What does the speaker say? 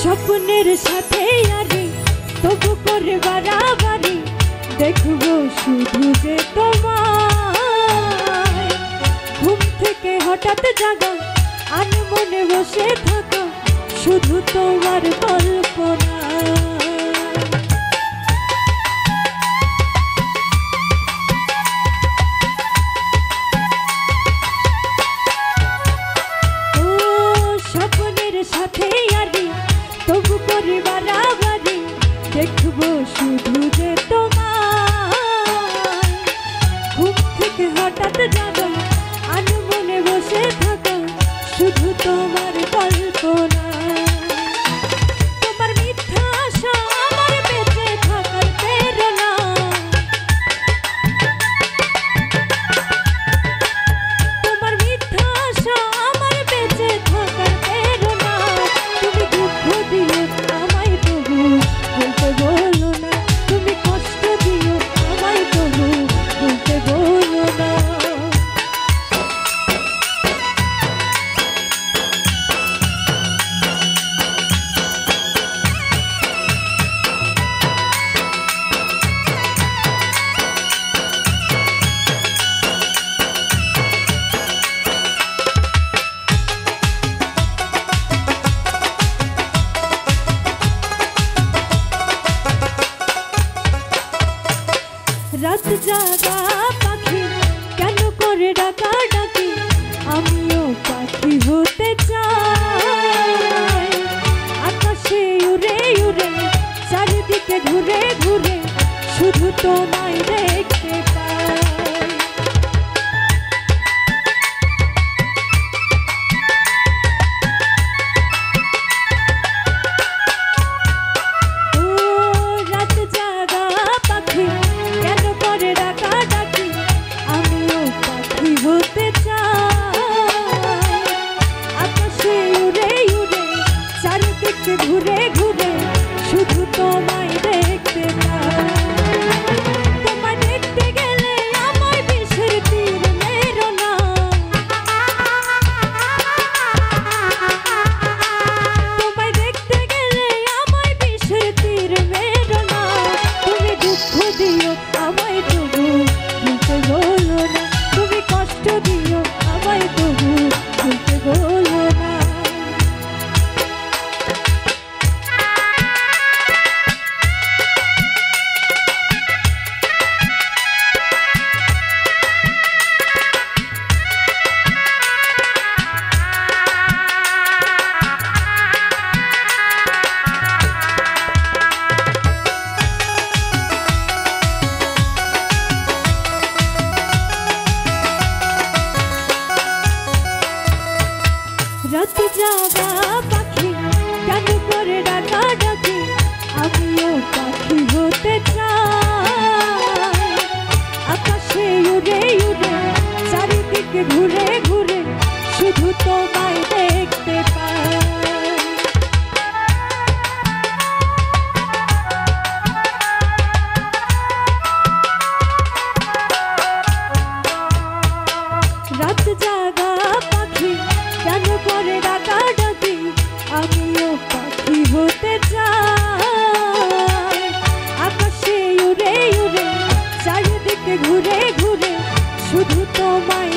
স্বপ্নের সাথে আরে তবু করে বাড়াবাড়ি দেখবো শুধু যে তোমায়। ঘুম থেকে হঠাৎ জাগা আর মনে বসে থাকা শুধু তোমার কল্পনা। সাথে আরে তবু করে বাড়াবাড়ি দেখবো শুধু যে তোমায়। ঘুম থেকে হঠাৎ জাগা আর মনে বসে থাকা শুধু তোমার কল্পনা। তোমার মিথ্যা আশা আমার বেঁচে থাকার প্রেরণা। তোমার মিথ্যা আশা আমার বেঁচে থাকার প্রেরণা। তুমি দুঃখ দিও আমায় তবু বলতে বলো না, তুমি কষ্ট দিও আমায় তবু বলতে বলো না। রাত জাগা পাখি কেন করে ডাকা ডাকি, আমিও পাখি হতে চাই। আকাশে উড়ে উড়ে চারিদিকে ঘুরে ঘুরে শুধু তোমায় দেখতে পাই। ঘুরে ঘুরে শুধু তোমায় দেখতে পাই। তোমায় দেখতে গেলে আমায় বিষের তীর মেরো না। তোমায় দেখতে গেলে আমায় বিষের তীর মেরো না। তুমি দুঃখ দিও আমায় তবু ভুলতে বলো না, তুমি কষ্ট দিও আমায় তবু ভুলতে বলো না। রাত জাগা পাখি কেন করে ডাকা ডাকি, আমিও পাখি হতে চাই। আকাশে উড়ে উড়ে চারিদিকে ঘুরে ঘুরে শুধু তোমায় দেখতে পাই। রাত জাগা পাখি কেন করে ডাকা ডাকি, আমিও পাখি হতে চাই। আকাশে উড়ে উড়ে চারিদিকে ঘুরে ঘুরে শুধু তোমায়